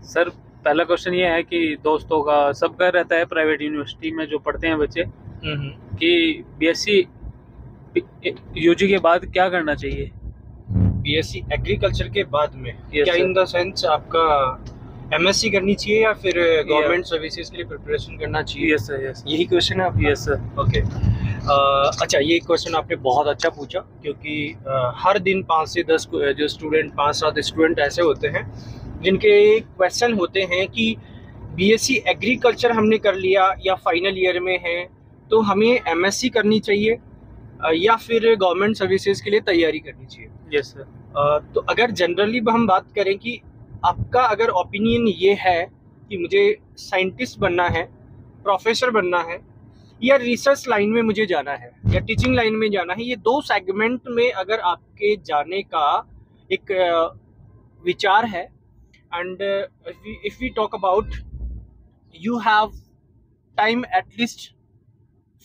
Sir, पहला question ये है कि दोस्तों का सबका रहता है प्राइवेट यूनिवर्सिटी में जो पढ़ते हैं बच्चे कि बीएससी यूजी के बाद क्या करना चाहिए। बीएससी एग्रीकल्चर के बाद में Yes, क्या sir. इन द सेंस आपका एमएससी करनी चाहिए या फिर गवर्नमेंट सर्विसेज के लिए प्रिपरेशन करना चाहिए? यस सर, यस यही क्वेश्चन है आपका? Yes sir. ओके। अच्छा, ये क्वेश्चन आपने बहुत अच्छा पूछा क्योंकि हर दिन 5 से 10 जो स्टूडेंट 5-7 स्टूडेंट ऐसे होते हैं जिनके क्वेश्चन होते हैं कि बीएससी एग्रीकल्चर हमने कर लिया या फाइनल ईयर में है तो हमें एमएससी करनी चाहिए या फिर गवर्नमेंट सर्विसेज के लिए तैयारी करनी चाहिए। Yes sir. तो अगर जनरली हम बात करें कि आपका अगर ओपिनियन ये है कि मुझे साइंटिस्ट बनना है, प्रोफेसर बनना है या रिसर्च लाइन में मुझे जाना है या टीचिंग लाइन में जाना है, ये दो सेगमेंट में अगर आपके जाने का एक विचार है and if we talk about you have time at least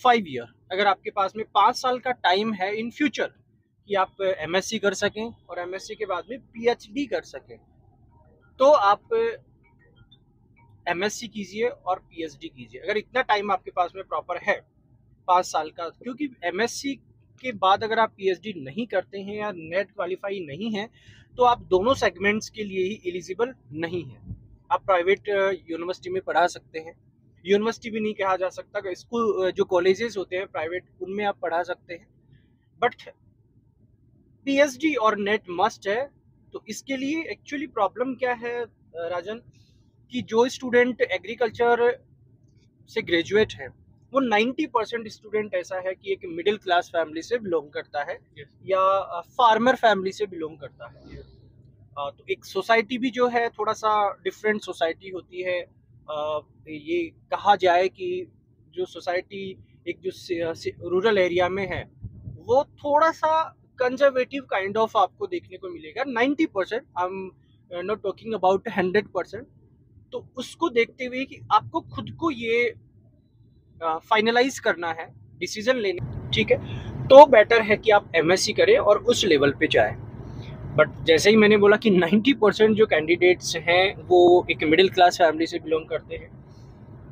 5 year, अगर आपके पास में 5 साल का टाइम है इन फ्यूचर कि आप एमएससी कर सकें और एमएससी के बाद में पीएचडी कर सकें, तो आप एमएससी कीजिए और पीएचडी कीजिए। अगर इतना टाइम आपके पास में प्रॉपर है 5 साल का, क्योंकि एमएससी के बाद अगर आप पीएचडी नहीं करते हैं या नेट क्वालिफाई नहीं है तो आप दोनों सेगमेंट्स के लिए ही एलिजिबल नहीं है। आप प्राइवेट यूनिवर्सिटी में पढ़ा सकते हैं, यूनिवर्सिटी भी नहीं कहा जा सकता, स्कूल जो कॉलेजेस होते हैं प्राइवेट उनमें आप पढ़ा सकते हैं, बट पीएचडी और नेट मस्ट है। तो इसके लिए एक्चुअली प्रॉब्लम क्या है राजन, कि जो स्टूडेंट एग्रीकल्चर से ग्रेजुएट है वो 90% स्टूडेंट ऐसा है कि एक मिडिल क्लास फैमिली से बिलोंग करता है या फार्मर फैमिली से बिलोंग करता है। तो एक सोसाइटी भी जो है थोड़ा सा डिफरेंट सोसाइटी होती है। ये कहा जाए कि जो सोसाइटी एक जो रूरल एरिया में है वो थोड़ा सा कंजर्वेटिव काइंड ऑफ आपको देखने को मिलेगा 90%। I am not talking about 100%। तो उसको देखते हुए कि आपको खुद को ये फाइनलाइज करना है, डिसीजन लेने, ठीक है, तो बेटर है कि आप एमएससी करें और उस लेवल पे जाएं। बट जैसे ही मैंने बोला कि 90% जो कैंडिडेट्स हैं वो एक मिडिल क्लास फैमिली से बिलोंग करते हैं,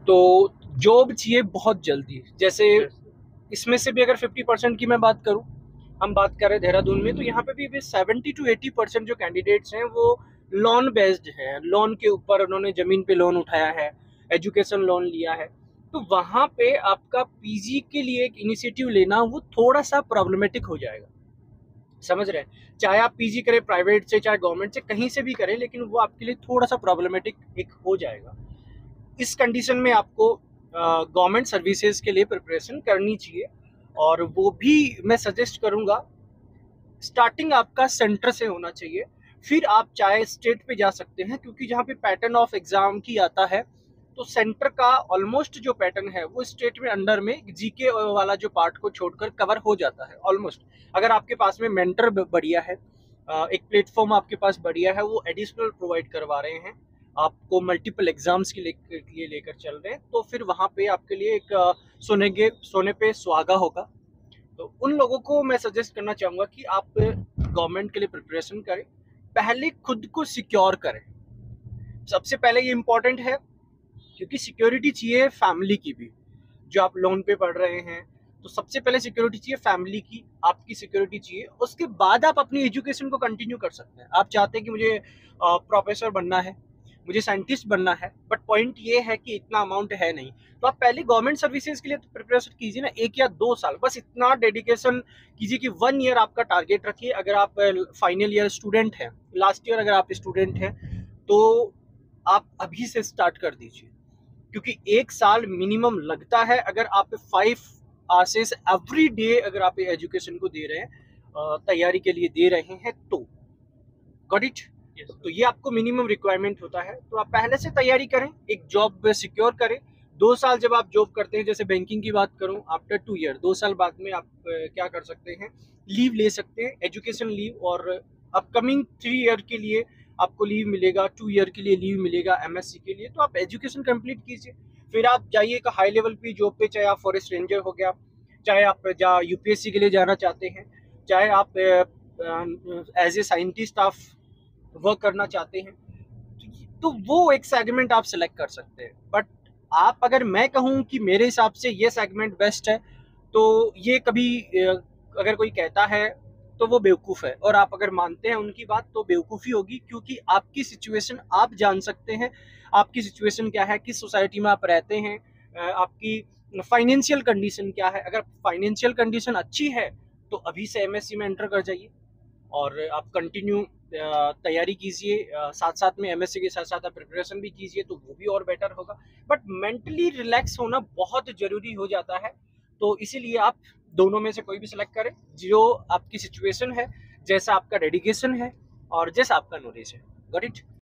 तो जॉब चाहिए बहुत जल्दी। जैसे इसमें से भी अगर 50% की मैं बात करूं, हम बात कर रहे हैं देहरादून में, तो यहाँ पे भी 70 to 80% जो कैंडिडेट्स हैं वो लोन बेस्ड हैं। लोन के ऊपर उन्होंने ज़मीन पे लोन उठाया है, एजुकेशन लोन लिया है, तो वहाँ पे आपका पीजी के लिए एक इनिशिएटिव लेना वो थोड़ा सा प्रॉब्लमेटिक हो जाएगा। समझ रहे हैं? चाहे आप पीजी करें प्राइवेट से चाहे गवर्नमेंट से, कहीं से भी करें, लेकिन वो आपके लिए थोड़ा सा प्रॉब्लमेटिक एक हो जाएगा। इस कंडीशन में आपको गवर्नमेंट सर्विसेज के लिए प्रिपरेशन करनी चाहिए, और वो भी मैं सजेस्ट करूंगा स्टार्टिंग आपका सेंटर से होना चाहिए। फिर आप चाहे स्टेट पे जा सकते हैं, क्योंकि जहाँ पे पैटर्न ऑफ एग्जाम की आता है तो सेंटर का ऑलमोस्ट जो पैटर्न है वो स्टेट में अंडर में जीके वाला जो पार्ट को छोड़कर कवर हो जाता है ऑलमोस्ट। अगर आपके पास में मेंटर बढ़िया है, एक प्लेटफॉर्म आपके पास बढ़िया है, वो एडिशनल प्रोवाइड करवा रहे हैं आपको, मल्टीपल एग्जाम्स के लिए लेकर चल रहे हैं, तो फिर वहाँ पे आपके लिए एक सोने पे सुहागा होगा। तो उन लोगों को मैं सजेस्ट करना चाहूँगा कि आप गवर्नमेंट के लिए प्रिपरेशन करें, पहले खुद को सिक्योर करें। सबसे पहले ये इम्पोर्टेंट है, क्योंकि सिक्योरिटी चाहिए फैमिली की भी। जो आप लोन पे पढ़ रहे हैं तो सबसे पहले सिक्योरिटी चाहिए फैमिली की, आपकी सिक्योरिटी चाहिए, उसके बाद आप अपनी एजुकेशन को कंटिन्यू कर सकते हैं। आप चाहते हैं कि मुझे प्रोफेसर बनना है, मुझे साइंटिस्ट बनना है, बट पॉइंट ये है कि इतना अमाउंट है नहीं, तो आप पहले गवर्नमेंट सर्विसेज के लिए तो प्रिपरेशन कीजिए ना, 1 या 2 साल, बस इतना डेडिकेशन कीजिए कि 1 ईयर आपका टारगेट रखिए। अगर आप फाइनल ईयर स्टूडेंट हैं, लास्ट ईयर अगर आप स्टूडेंट हैं, तो आप अभी से स्टार्ट कर दीजिए, क्योंकि 1 साल मिनिमम लगता है। अगर आप 5 आवर्स एवरी डे अगर आप एजुकेशन को दे रहे हैं, तैयारी के लिए दे रहे हैं, तो गॉट इट। तो ये आपको मिनिमम रिक्वायरमेंट होता है, तो आप पहले से तैयारी करें, एक जॉब सिक्योर करें। 2 साल जब आप जॉब करते हैं, जैसे बैंकिंग की बात करूं, आफ्टर 2 ईयर, 2 साल बाद में आप क्या कर सकते हैं, लीव ले सकते हैं, एजुकेशन लीव, और अपकमिंग 3 ईयर के लिए आपको लीव मिलेगा, 2 ईयर के लिए लीव मिलेगा एमएससी के लिए। तो आप एजुकेशन कंप्लीट कीजिए, फिर आप जाइए एक हाई लेवल पे जॉब पे, चाहे आप फॉरेस्ट रेंजर हो गया, चाहे आप यूपीएससी के लिए जाना चाहते हैं, चाहे आप एज ए साइंटिस्ट आप वर्क करना चाहते हैं, तो तो वो एक सेगमेंट आप सिलेक्ट कर सकते हैं। बट आप अगर मैं कहूँ कि मेरे हिसाब से ये सेगमेंट बेस्ट है, तो ये कभी अगर कोई कहता है तो वो बेवकूफ़ है, और आप अगर मानते हैं उनकी बात तो बेवकूफ़ी होगी, क्योंकि आपकी सिचुएशन आप जान सकते हैं। आपकी सिचुएशन क्या है, किस सोसाइटी में आप रहते हैं, आपकी फाइनेंशियल कंडीशन क्या है। अगर फाइनेंशियल कंडीशन अच्छी है तो अभी से एमएससी में एंटर कर जाइए और आप कंटिन्यू तैयारी कीजिए, साथ साथ में एमएससी के साथ साथ आप प्रिपरेशन भी कीजिए, तो वो भी और बेटर होगा। बट मेंटली रिलैक्स होना बहुत ज़रूरी हो जाता है, तो इसीलिए आप दोनों में से कोई भी सिलेक्ट करें, जो आपकी सिचुएशन है, जैसा आपका डेडिकेशन है और जैसा आपका नॉलेज है। Got it?